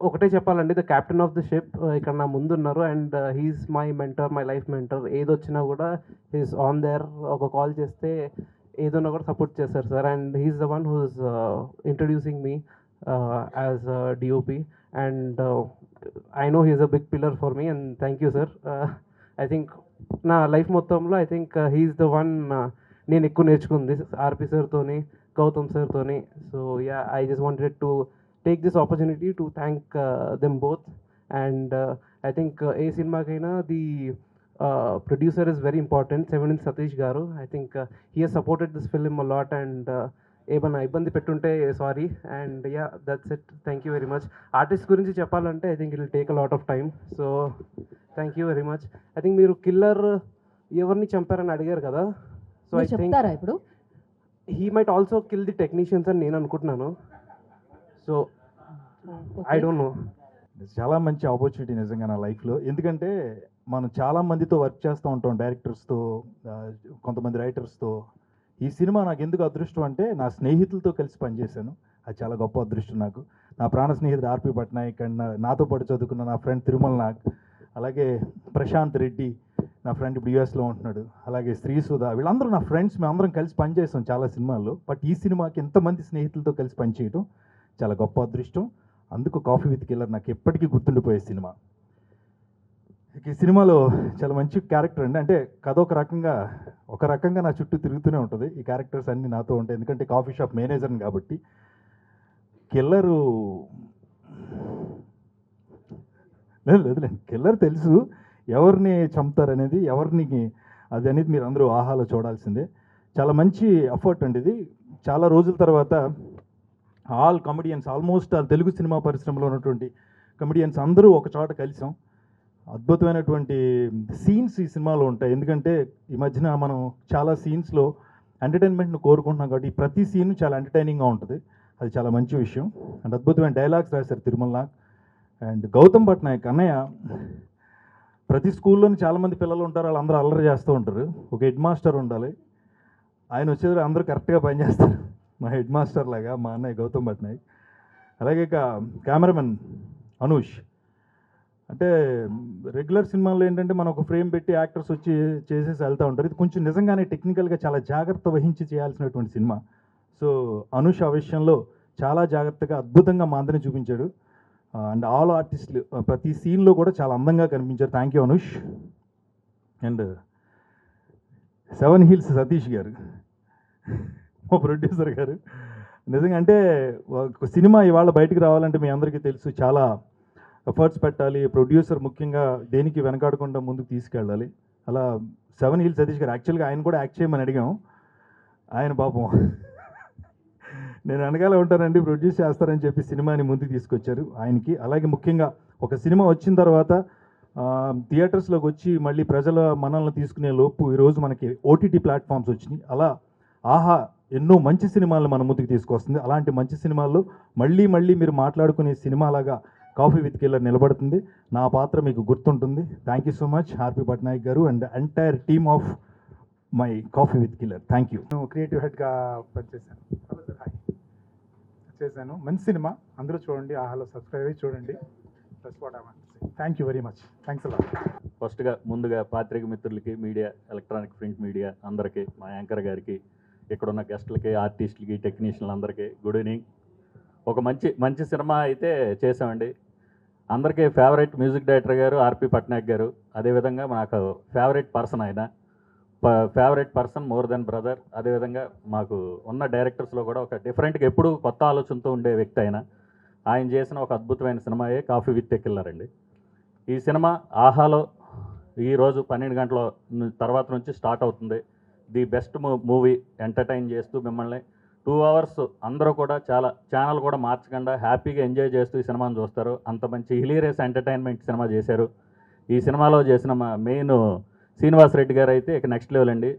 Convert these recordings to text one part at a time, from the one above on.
ఒకటే చెప్పాలండి, the captain of the ship ఇక్కడ నా ముందున్నారు. And he's my mentor, my life mentor. ఏదొచ్చినా కూడా హీఈస్ ఆన్ దేర్. ఒక కాల్ చేస్తే ఏదన్నా కూడా సపోర్ట్ చేస్తారు sir. And he's the one who's introducing me as DOP. And I know he's a big pillar for me. And thank you sir. I think నా లైఫ్ మొత్తంలో I think he's the one నేను ఎక్కువ నేర్చుకుంది RP సార్తోని, గౌతమ్ సార్తోని. So yeah, I just wanted to take this opportunity to thank them both. And I think ఏ సినిమాకైనా the producer is very important, Seven Satish garu. I think he has supported this film a lot. And ఏమన్నా ఇబ్బంది పెట్టుంటే sorry. And yeah, that's it. Thank you very much. Artist గురించి చెప్పాలంటే I think it will take a lot of time. So thank you very much. I think మీరు killer ఎవరిని చంపారని అడిగారు కదా. So I think చెప్తారా ఇప్పుడు? He might also kill the technicians అని నేను అనుకుంటున్నాను. So I don't know. చాలా మంచి ఆపర్చునిటీ నిజంగా నా లైఫ్లో. ఎందుకంటే మనం చాలా మందితో వర్క్ చేస్తూ ఉంటాం, డైరెక్టర్స్తో, కొంతమంది రైటర్స్తో. ఈ సినిమా నాకు ఎందుకు అదృష్టం అంటే నా స్నేహితులతో కలిసి పనిచేశాను. అది చాలా గొప్ప అదృష్టం నాకు. నా ప్రాణ స్నేహితుడు ఆర్పి పట్నాయక్ అండ్ నాతో పాటు చదువుకున్న నా ఫ్రెండ్ తిరుమల నాగ్, అలాగే ప్రశాంత్ రెడ్డి నా ఫ్రెండ్ ఇప్పుడు యూఎస్లో ఉంటున్నాడు, అలాగే శ్రీసుధ, వీళ్ళందరూ నా ఫ్రెండ్స్. మేమందరం కలిసి పనిచేసాం చాలా సినిమాల్లో. బట్ ఈ సినిమాకి ఎంతమంది స్నేహితులతో కలిసి పనిచేయడం చాలా గొప్ప అదృష్టం. అందుకు కాఫీ విత్ కిల్లర్ నాకు ఎప్పటికీ గుర్తుండిపోయే సినిమా. ఈ సినిమాలో చాలా మంచి క్యారెక్టర్ అండి. అంటే కథ ఒక రకంగా నా చుట్టూ తిరుగుతూనే ఉంటుంది. ఈ క్యారెక్టర్స్ అన్నీ నాతో ఉంటాయి, ఎందుకంటే కాఫీ షాప్ మేనేజర్ని కాబట్టి. కిల్లరు లేదులేండి, కిల్లర్ తెలుసు ఎవరిని చంపుతారనేది, అది అనేది మీరు అందరూ ఆహాలో చూడాల్సిందే. చాలా మంచి ఎఫర్ట్ అండి ఇది. చాలా రోజుల తర్వాత all comedians, almost all Telugu cinema పరిశ్రమలో ఉన్నటువంటి కమెడియన్స్ అందరూ ఒక చోట కలిసాం. అద్భుతమైనటువంటి సీన్స్ ఈ సినిమాలో ఉంటాయి. ఎందుకంటే ఈ మధ్యన మనం చాలా సీన్స్లో ఎంటర్టైన్మెంట్ను కోరుకుంటున్నాం కాబట్టి ప్రతి సీన్ చాలా ఎంటర్టైనింగ్గా ఉంటుంది. అది చాలా మంచి విషయం. అండ్ అద్భుతమైన డైలాగ్స్ రాశారు తిరుమల నాగ్ అండ్ గౌతమ్ పట్నాయక్. అన్నయ్య, ప్రతి స్కూల్లోని చాలామంది పిల్లలు ఉంటారు, వాళ్ళందరూ అల్లరి చేస్తూ ఉంటారు. ఒక హెడ్ మాస్టర్ ఉండాలి. ఆయన వచ్చేది అందరూ కరెక్ట్గా పనిచేస్తారు. మా హెడ్ మాస్టర్ లాగా మా అన్నయ్య గౌతమ్ పట్నాయక్. అలాగే ఇక కెమెరామెన్ అనూష్. అంటే రెగ్యులర్ సినిమాల్లో ఏంటంటే మనం ఒక ఫ్రేమ్ పెట్టి యాక్టర్స్ వచ్చి చేసేసి వెళ్తూ ఉంటారు. ఇది కొంచెం నిజంగానే టెక్నికల్గా చాలా జాగ్రత్త వహించి చేయాల్సినటువంటి సినిమా. సో అనూష్ ఆ విషయంలో చాలా జాగ్రత్తగా అద్భుతంగా మా అందరిని చూపించాడు. అండ్ ఆల్ ఆర్టిస్టులు ప్రతి సీన్లో కూడా చాలా అందంగా కనిపించారు. Thank you Anush. And seven hills Satish గారు, మా ప్రొడ్యూసర్ గారు. నిజంగా అంటే ఒక సినిమా ఇవాళ బయటికి రావాలంటే మీ అందరికీ తెలుసు చాలా ఎఫర్ట్స్ పెట్టాలి. ప్రొడ్యూసర్ ముఖ్యంగా దేనికి వెనకాడకుండా ముందుకు తీసుకెళ్ళాలి. అలా సెవెన్ హిల్స్ సతీష్ గారు యాక్చువల్గా ఆయన కూడా యాక్ట్ చేయమని అడిగాం. ఆయన పాపం నేను వెనకాల ఉంటానండి, ప్రొడ్యూస్ చేస్తారని చెప్పి సినిమాని ముందుకు తీసుకొచ్చారు ఆయనకి. అలాగే ముఖ్యంగా ఒక సినిమా వచ్చిన తర్వాత థియేటర్స్లోకి వచ్చి మళ్ళీ ప్రజల మనల్ని తీసుకునే లోపు ఈరోజు మనకి ఓటీటీ ప్లాట్ఫామ్స్ వచ్చినాయి. అలా ఆహా ఎన్నో మంచి సినిమాలను మన ముందుకు తీసుకొస్తుంది. అలాంటి మంచి సినిమాల్లో మళ్ళీ మీరు మాట్లాడుకునే సినిమాలాగా కాఫీ విత్ కిల్లర్ నిలబడుతుంది. నా పాత్ర మీకు గుర్తుంటుంది. థ్యాంక్ యూ సో మచ్ ఆర్పి పట్నాయక్ గారు and entire team of my coffee with killer. Thank you. నేను క్రియేటివ్ హెడ్గా పనిచేశాను. Hello sir, hi. చేశాను మంచి సినిమా, అందరూ చూడండి, ఆహాలో సబ్స్క్రైబ్ అయ్యి చూడండి. Thank you very much. Thanks a lot. ముందుగా పాత్రిక మిత్రులకి, మీడియా, ఎలక్ట్రానిక్ ప్రింట్ మీడియా అందరికీ, మా యాంకర్ గారికి, ఇక్కడున్న గెస్టులకి, ఆర్టిస్టులకి, టెక్నీషియన్లందరికీ గుడ్ ఈవినింగ్. ఒక మంచి సినిమా అయితే చేసామండి. అందరికీ ఫేవరెట్ మ్యూజిక్ డైరెక్టర్ గారు ఆర్పి పట్నాయక్ గారు. అదేవిధంగా నాకు ఫేవరెట్ పర్సన్ ఆయన, favourite person more than brother. అదేవిధంగా మాకు ఉన్న డైరెక్టర్స్లో కూడా ఒక డిఫరెంట్గా ఎప్పుడూ కొత్త ఆలోచనతో ఉండే వ్యక్తి ఆయన చేసిన ఒక అద్భుతమైన సినిమాయే కాఫీ విత్ కిల్లర్ అండి. ఈ సినిమా ఆహాలో ఈరోజు 12 గంటల తర్వాత నుంచి స్టార్ట్ అవుతుంది. ది బెస్ట్ మూవీ, ఎంటర్టైన్ చేస్తూ మిమ్మల్ని 2 hours అందరూ కూడా చాలా ఛానల్ కూడా మార్చకుండా హ్యాపీగా ఎంజాయ్ చేస్తూ ఈ సినిమాను చూస్తారు. అంత మంచి హిలీరియస్ ఎంటర్టైన్మెంట్ సినిమా చేశారు. ఈ సినిమాలో చేసిన మా మెయిన్ శ్రీనివాస్ రెడ్డి గారు అయితే ఇక నెక్స్ట్ లెవెల్ అండి.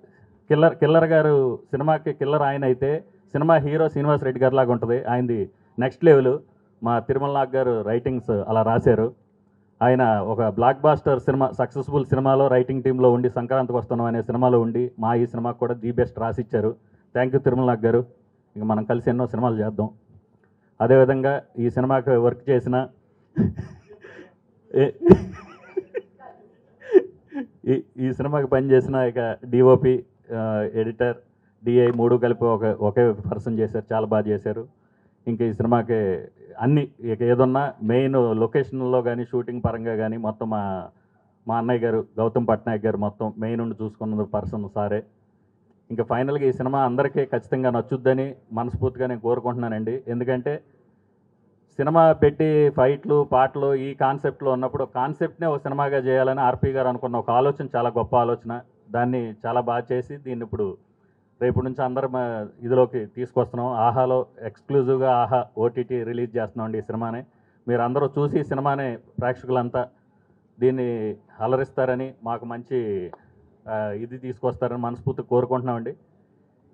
కిల్లర్ గారు సినిమాకి కిల్లర్ ఆయన అయితే సినిమా హీరో శ్రీనివాస్ రెడ్డి గారు లాగా ఉంటుంది. ఆయనది నెక్స్ట్ లెవెల్. మా తిరుమల నాగ్ గారు రైటింగ్స్ అలా రాశారు. ఆయన ఒక బ్లాక్ బాస్టర్ సినిమా, సక్సెస్ఫుల్ సినిమాలో రైటింగ్ టీంలో ఉండి సంక్రాంతికి వస్తున్నాం అనే సినిమాలో ఉండి మా ఈ సినిమాకి కూడా ది బెస్ట్ రాసిచ్చారు. థ్యాంక్ యూ తిరుమల నాగ్ గారు. ఇక మనం కలిసి ఎన్నో సినిమాలు చేద్దాం. అదేవిధంగా ఈ సినిమాకి వర్క్ చేసిన ఈ సినిమాకి పనిచేసిన ఇక డిఓపి, ఎడిటర్, డిఐ 3 కలిపి ఒకే పర్సన్ చేశారు, చాలా బాగా చేశారు. ఇంకా ఈ సినిమాకి అన్ని ఇక ఏదన్నా మెయిన్ లొకేషన్లో కానీ షూటింగ్ పరంగా కానీ మొత్తం మా అన్నయ్య గారు గౌతమ్ పట్నాయక్ గారు మొత్తం మెయిన్ ఉండి చూసుకున్న పర్సన్ సారే. ఇంకా ఫైనల్గా ఈ సినిమా అందరికీ ఖచ్చితంగా నచ్చుద్దని మనస్ఫూర్తిగా నేను కోరుకుంటున్నానండి. ఎందుకంటే సినిమా పెట్టి ఫైట్లు, పాటలు ఈ కాన్సెప్ట్లో ఉన్నప్పుడు కాన్సెప్ట్నే ఒక సినిమాగా చేయాలని ఆర్పి గారు అనుకున్న ఒక ఆలోచన చాలా గొప్ప ఆలోచన. దాన్ని చాలా బాగా చేసి దీన్ని ఇప్పుడు రేపు నుంచి అందరం ఇదిలోకి తీసుకొస్తున్నాం. ఆహాలో ఎక్స్క్లూజివ్గా ఆహా ఓటీటీ రిలీజ్ చేస్తున్నామండి ఈ సినిమాని. మీరు అందరూ చూసి ఈ సినిమాని ప్రేక్షకులంతా దీన్ని అలరిస్తారని, మాకు మంచి ఇది తీసుకొస్తారని మనస్ఫూర్తిగా కోరుకుంటున్నామండి.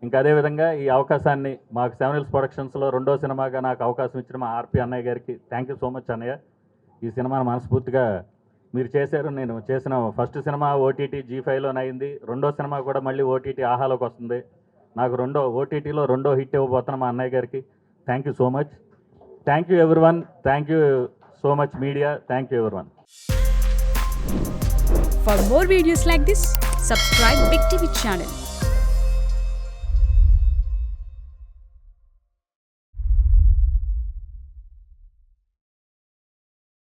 ఇంకా అదేవిధంగా ఈ అవకాశాన్ని మాకు 7 Hills ప్రొడక్షన్స్లో 2వ సినిమాగా నాకు అవకాశం ఇచ్చిన మా ఆర్పి అన్నయ్య గారికి థ్యాంక్ యూ సో మచ్ అన్నయ్య. ఈ సినిమాని మనస్ఫూర్తిగా మీరు చేశారు. నేను చేసిన ఫస్ట్ సినిమా ఓటీటీ G5లోనే అయింది. 2వ సినిమా కూడా మళ్ళీ ఓటీటీ ఆహాలోకి వస్తుంది. నాకు ఓటీటీలో 2వ హిట్ ఇవ్వబోతున్న మా అన్నయ్య గారికి thank you so much. Thank you everyone. Thank you so much media. Thank you everyone. For more videos like this, subscribe Big TV channel.